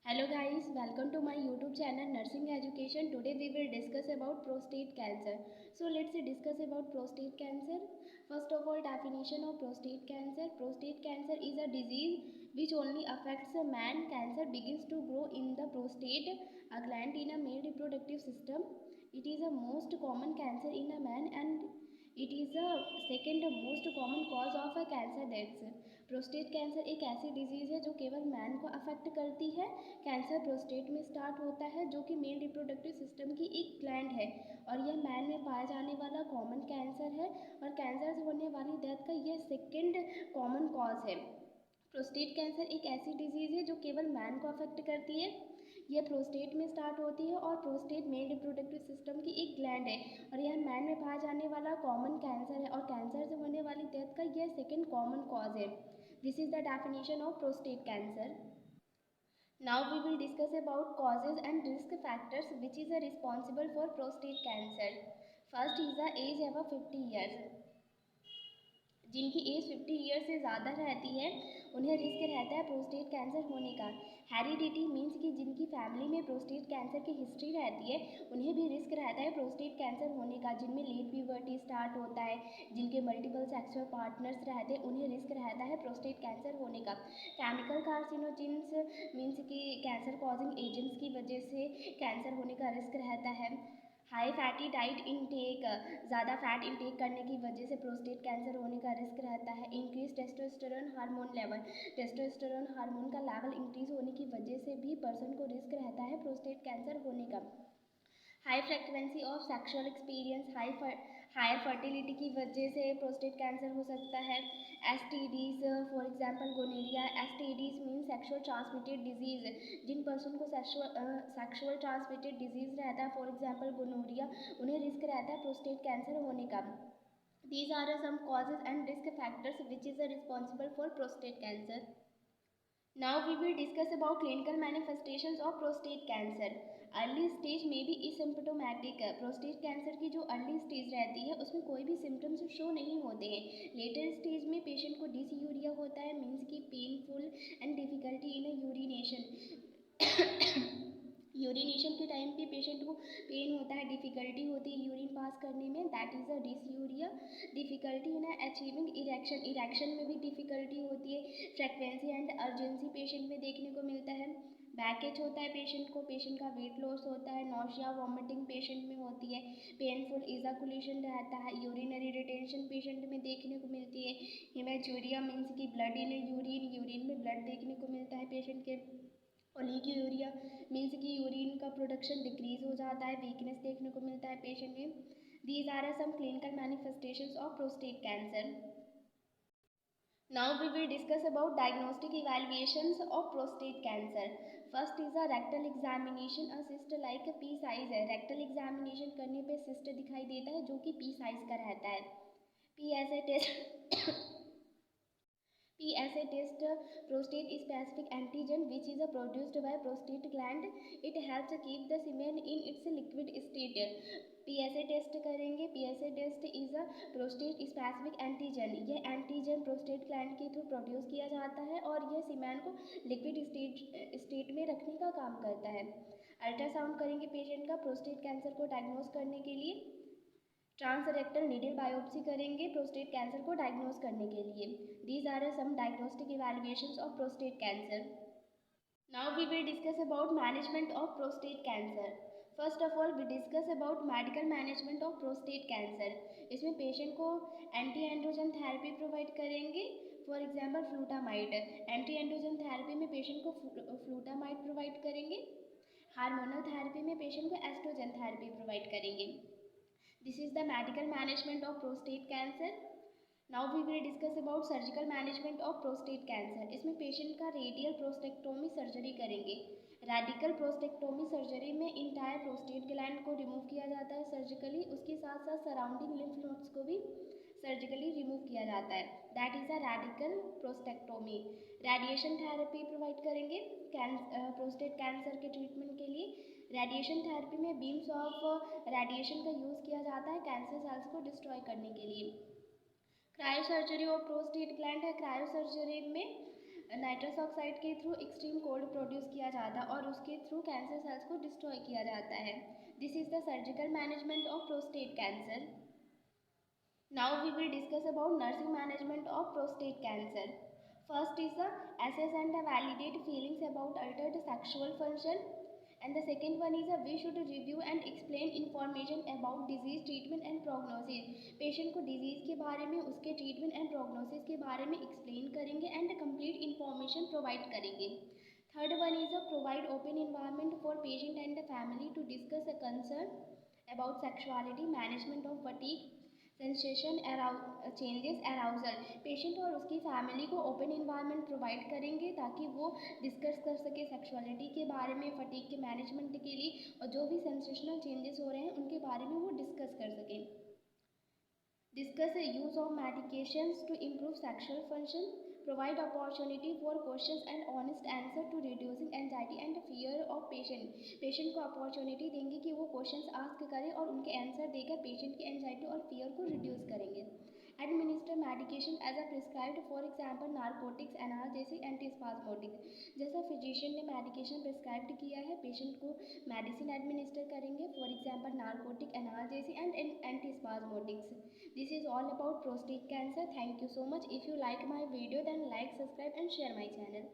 Hello guys, welcome to my YouTube channel Nursing Education. Today we will discuss about prostate cancer. So let's discuss about prostate cancer. First of all, definition of prostate cancer. Prostate cancer is a disease which only affects a man. Cancer begins to grow in the prostate, a gland in a male reproductive system. It is a most common cancer in a man and it is a second most common cause of a cancer deaths. Prostate cancer एक ऐसी disease है जो केवल man को affect करती है। Cancer prostate में start होता है जो कि मेल रिप्रोडक्टिव सिस्टम की एक ग्लैंड है और यह मैन में पाया जाने वाला कॉमन कैंसर है और कैंसर से होने वाली डेथ का यह सेकेंड कॉमन कॉज है। प्रोस्टेट कैंसर एक ऐसी डिजीज़ है जो केवल मैन को अफेक्ट करती है। यह प्रोस्टेट में स्टार्ट होती है और प्रोस्टेट मेल रिप्रोडक्टिव सिस्टम की एक ग्लैंड है और यह मैन में पाया जाने वाला कॉमन कैंसर है और कैंसर से होने वाली डेथ का यह सेकेंड कॉमन कॉज है। This is the definition of prostate cancer. Now we will discuss about causes and risk factors which is responsible for prostate cancer. First is the age above 50 years. जिनकी as 50 year से ज़्यादा रहती है उन्हें risk रहता है prostate cancer होने का। हेरिडिटी मीन्स कि जिनकी फैमिली में प्रोस्टेट कैंसर की हिस्ट्री रहती है उन्हें भी रिस्क रहता है प्रोस्टेट कैंसर होने का। जिनमें लेट प्यूबर्टी स्टार्ट होता है, जिनके मल्टीपल सेक्सुअल पार्टनर्स रहते हैं उन्हें रिस्क रहता है प्रोस्टेट कैंसर होने का। केमिकल कार्सिनोजेंस मीन्स कि कैंसर कॉजिंग एजेंट्स की वजह से कैंसर होने का रिस्क रहता है। हाई फैटी डाइट इनटेक, ज़्यादा फैट इनटेक करने की वजह से प्रोस्टेट कैंसर होने का रिस्क रहता है। Increase testosterone hormone level, testosterone hormone का लेवल इंक्रीज होने की वजह से भी पर्सन को रिस्क रहता है प्रोस्टेट कैंसर होने का। High frequency of sexual experience, higher fertility की वजह से प्रोस्टेट कैंसर हो सकता है। STDs for example gonorrhoea. STDs mean sexual transmitted disease. जिन पर्सन को सेक्सुअल ट्रांसमिटेड डिजीज़ रहता है फॉर एग्जांपल गोनोरिया उन्हें रिस्क रहता है प्रोस्टेट कैंसर होने का। These are some causes and risk factors which is responsible for prostate cancer. Now we will discuss about clinical manifestations of prostate cancer. Early stage में भी asymptomatic. Prostate cancer की जो early stage रहती है उसमें कोई भी सिम्टम्स शो नहीं होते हैं। लेटर स्टेज में पेशेंट को डिसयूरिया होता है मीन्स की painful and difficulty in urination. Urination के टाइम पे पेशेंट को पेन होता है, डिफ़िकल्टी होती है यूरिन पास करने में, that is a dysuria. Difficulty in achieving erection, erection में भी डिफ़िकल्टी होती है। फ्रीक्वेंसी एंड अर्जेंसी पेशेंट में देखने को मिलता है। बैकेज होता है पेशेंट को, पेशेंट का वेट लॉस होता है। नौशिया वॉमिटिंग पेशेंट में होती है। पेनफुल इजाकुलेशन रहता है। यूरिनरी रिटेंशन पेशेंट में देखने को मिलती है। हेमेचूरिया मीन्स की ब्लड इन यूरिन, यूरिन में ब्लड देखने को मिलता है पेशेंट के। ओलिगोयूरिया मीन्स कि यूरिन का प्रोडक्शन डिक्रीज हो जाता है, वीकनेस देखने को मिलता है पेशेंट में। These are some clinical manifestations of prostate cancer. Now we will discuss about diagnostic evaluations of prostate cancer. First is a rectal examination. A cyst like a pea size है। rectal examination करने पे cyst दिखाई देता है जो कि pea size का रहता है। PSA test PSA test prostate specific antigen which is produced by prostate gland. It helps keep the semen in its liquid state. PSA test करेंगे। PSA test is a prostate specific antigen. ये antigen prostate gland के through produce किया जाता है और यह सीमेन को liquid state में रखने का काम करता है। अल्ट्रासाउंड करेंगे पेशेंट का प्रोस्टेट कैंसर को डायग्नोज करने के लिए। ट्रांसरेक्टल नीडल बायोप्सी करेंगे प्रोस्टेट कैंसर को डायग्नोज करने के लिए। These are some diagnostic evaluations of prostate cancer. Now we will discuss about management of prostate cancer. First of all we discuss about medical management of prostate cancer. इसमें patient को anti androgen therapy provide करेंगे for example flutamide. Anti androgen therapy में patient को flutamide provide करेंगे। Hormonal therapy में patient को oestrogen therapy provide करेंगे। This is the medical management of prostate cancer. Now we will discuss about surgical management of prostate cancer. इसमें patient का radial prostatectomy surgery करेंगे। Radical prostatectomy surgery में entire prostate gland को remove किया जाता है surgically, उसके साथ साथ सराउंडिंग लिम्फ नोड्स को भी सर्जिकली रिमूव किया जाता है। That is a radical prostatectomy. Radiation therapy provide करेंगे प्रोस्टेट कैंसर के ट्रीटमेंट के लिए। रेडिएशन थेरेपी में बीम्स ऑफ रेडिएशन का यूज़ किया जाता है कैंसर सेल्स को डिस्ट्रॉय करने के लिए। Cryo surgery of prostate gland है। क्रायो सर्जरी में नाइट्रस ऑक्साइड के थ्रू एक्सट्रीम कोल्ड प्रोड्यूस किया जाता है और उसके थ्रू कैंसर सेल्स को डिस्ट्रॉय किया जाता है। This is the surgical management of prostate cancer. Now we will discuss about nursing management of prostate cancer. First is the assess and validate feelings about altered sexual function. And the second one is we should review and explain information about disease treatment and prognosis. Patient को disease के बारे में उसके treatment and prognosis के बारे में explain करेंगे and complete information provide करेंगे. Third one is provide open environment for patient and the family to discuss a concern about sexuality, management of fatigue, sensation changes arousal. Patient और उसकी family को open environment provide करेंगे ताकि वो discuss कर सके sexuality के बारे में, फटीग के मैनेजमेंट के लिए, और जो भी सेंसेशनल चेंजेस हो रहे हैं उनके बारे में वो डिस्कस कर सकें। Discuss the use of medications to improve sexual function. Provide opportunity for questions and honest answer to reducing anxiety and fear of patient. Patient को opportunity देंगे कि वो questions ask करें और उनके answer देकर patient की anxiety और fear को reduce करेंगे. Administer medication as a prescribed, for example narcotics, analgesic, antispasmodic. जैसा physician ने medication prescribed किया है patient को medicine administer करेंगे, for example narcotic, analgesic and antispasmodics. This is all about prostate cancer. Thank you so much. If you like my video then like, subscribe and share my channel.